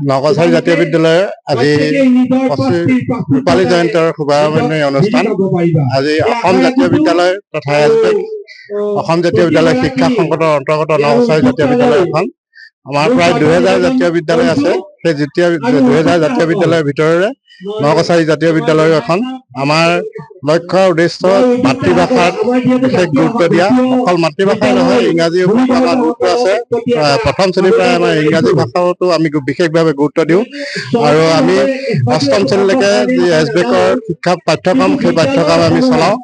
নগাচাৰী জাতীয় বিদ্যালয়ে আজি ৰূপালী জয়ন্তীৰ শুভাৰম্ভণি অনুষ্ঠান আজি অসম জাতীয় বিদ্যালয় তথা অসম জাতীয় বিদ্যালয় শিক্ষা সংসদৰ অন্তৰ্গত নগাচাৰী জাতীয় বিদ্যালয় এখন আমাৰ প্ৰায় 2000 জাতীয় বিদ্যালয় আছে। সেই 2000 জাতীয় বিদ্যালয়ৰ ভিতৰৰে নগাচাৰী জাতীয় বিদ্যালয় এখন আমাৰ লক্ষ্য উদ্দেশ্য মাতৃভাষাত বিশেষ গুৰুত্ব দিয়া। অকল মাতৃভাষাই নহয়, ইংৰাজীৰ ওপৰতো আমাৰ গুৰুত্ব আছে। প্ৰথম শ্ৰেণীৰ পৰাই আমাৰ ইংৰাজী ভাষাতো আমি বিশেষভাৱে গুৰুত্ব দিওঁ আৰু আমি অষ্টম শ্ৰেণীলৈকে যি এছবেকৰ শিক্ষা পাঠ্যক্ৰম সেই পাঠ্যক্ৰম আমি চলাওঁ।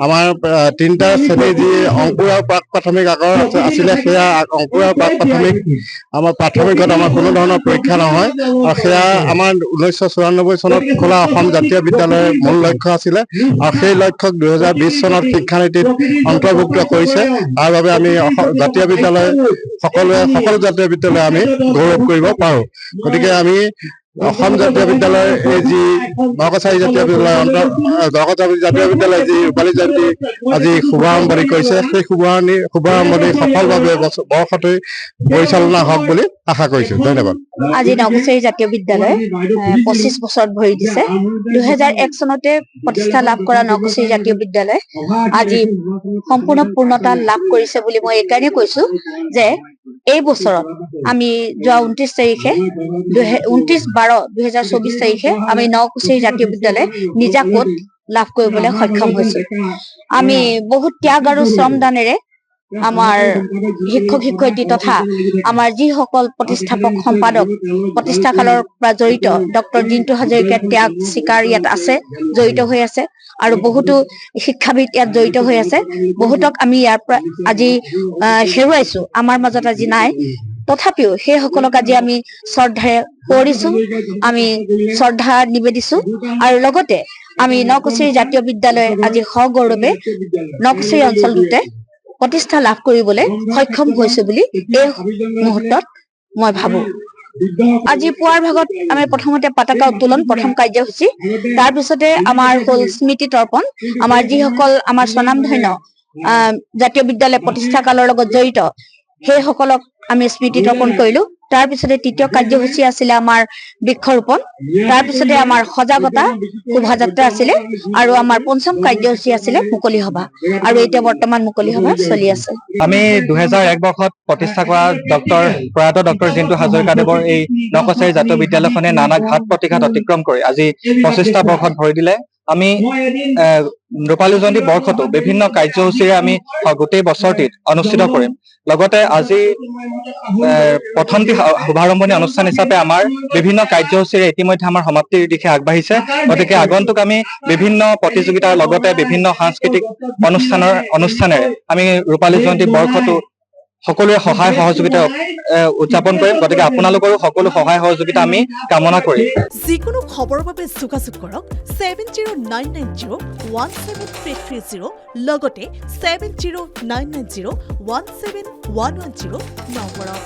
আমাৰ 3টা শ্ৰেণী যি অংকুৰ আৰু প্ৰাক প্ৰাথমিক আগৰ আছিলে, সেয়া অংকুৰ আৰু প্ৰাক প্ৰাথমিক আমাৰ প্ৰাথমিকত আমাৰ কোনো ধৰণৰ পৰীক্ষা নহয় আৰু সেয়া আমাৰ 1994 চনত খোলা অসম জাতীয় বিদ্যালয়ৰ মূল লক্ষ্য আছিলে আৰু সেই লক্ষ্যক 2020 চনত শিক্ষানীতিত অন্তৰ্ভুক্ত কৰিছে। তাৰ বাবে আমি জাতীয় বিদ্যালয় সকলো জাতীয় বিদ্যালয় আমি গৌৰৱ কৰিব পাৰোঁ। গতিকে আমি অসম জাতীয় বিদ্যালয়ৰ এই যি নগাচাৰী জাতীয় বিদ্যালয় যি ৰূপালী জয়ন্তী আজি শুভাৰম্ভণি কৰিছে, সেই শুভাৰম্ভণি সফলভাৱে বৰ্ষতে পৰিচালনা হওক বুলি আশা কৰিছো। ধন্যবাদ। আজি নগাচাৰী জাতীয় বিদ্যালয় 25 বছৰত ভৰি দিছে। 2001 চনতে প্ৰতিষ্ঠা লাভ কৰা নগাচাৰী জাতীয় বিদ্যালয় আজি সম্পূৰ্ণ পূৰ্ণতা লাভ কৰিছে বুলি মই এইকাৰণে কৈছো যে এই বছৰত আমি যোৱা 29 তাৰিখে 29/12/2024 তাৰিখে আমি নগাচাৰী জাতীয় বিদ্যালয় নিজা কোড লাভ কৰিবলৈ সক্ষম হৈছো। আমি বহুত ত্যাগ আৰু শ্ৰমদানেৰে আমাৰ শিক্ষক শিক্ষয়িত্ৰী তথা আমাৰ যিসকল প্ৰতিষ্ঠাপক সম্পাদক প্ৰতিষ্ঠা কালৰ পৰা জড়িত ডক্টৰ জিন্তু হাজৰিকাৰ ত্যাগ স্বীকাৰ ইয়াত আছে, জড়িত হৈ আছে আৰু বহুতো শিক্ষাবিদ ইয়াত জড়িত হৈ আছে। বহুতক আমি ইয়াৰ পৰা আজি হেৰুৱাইছো, আমাৰ মাজত আজি নাই। তথাপিও সেইসকলক আজি আমি শ্ৰদ্ধাৰে কৰিছো, আমি শ্ৰদ্ধা নিবেদিছো আৰু লগতে আমি নগাচাৰী জাতীয় বিদ্যালয় আজি সগৌৰৱে নগাচাৰী অঞ্চলটোতে প্ৰতিষ্ঠা লাভ কৰিবলৈ সক্ষম হৈছে বুলি এই মুহূৰ্তত মই ভাবো। আজি পুৱাৰ ভাগত আমি প্ৰথমতে পতাকা উত্তোলন প্ৰথম কাৰ্যসূচী, তাৰপিছতে আমাৰ হল স্মৃতি তৰ্পণ। আমাৰ যিসকল আমাৰ স্বনামধন্য জাতীয় বিদ্যালয় প্ৰতিষ্ঠা কালৰ লগত জড়িত সেইসকলক আমি স্মৃতি তৰ্পণ কৰিলো। তাৰপিছতে তৃতীয় কাৰ্যসূচী আছিলে আমাৰ বৃক্ষৰোপণ, তাৰপিছতে আমাৰ সজাগতা শোভাযাত্ৰা আছিলে আৰু আমাৰ পঞ্চম কাৰ্যসূচী আছিলে মুকলি সভা আৰু এতিয়া বৰ্তমান মুকলি সভা চলি আছে। আমি 2001 বৰ্ষত প্ৰতিষ্ঠা কৰা প্ৰয়াত ডক্টৰ জিন্তু হাজৰিকাদেৱৰ এই নগাচাৰী জাতীয় বিদ্যালয়খনে নানা ঘাট প্ৰতিঘাত অতিক্ৰম কৰি আজি 25টা বৰ্ষত ভৰি দিলে। আমি ৰূপালী জয়ন্তী বৰ্ষতো বিভিন্ন কাৰ্যসূচীৰে আমি গোটেই বছৰটিত অনুষ্ঠিত কৰিম। লগতে আজি প্ৰথমটি শুভাৰম্ভণি অনুষ্ঠান হিচাপে আমাৰ বিভিন্ন কাৰ্যসূচীৰে ইতিমধ্যে আমাৰ সমাপ্তিৰ দিশে আগবাঢ়িছে। গতিকে আগন্তুক আমি বিভিন্ন প্ৰতিযোগিতাৰ লগতে বিভিন্ন সাংস্কৃতিক অনুষ্ঠানেৰে আমি ৰূপালী জয়ন্তী বৰ্ষতো সকলোৰে সহায় সহযোগিতা উদযাপন কৰিম। গতিকে আপোনালোকৰো সকলো সহায় সহযোগিতা আমি কামনা কৰিম। যিকোনো খবৰৰ বাবে যোগাযোগ কৰক 7099017330 লগতে 7099017110 নম্বৰত।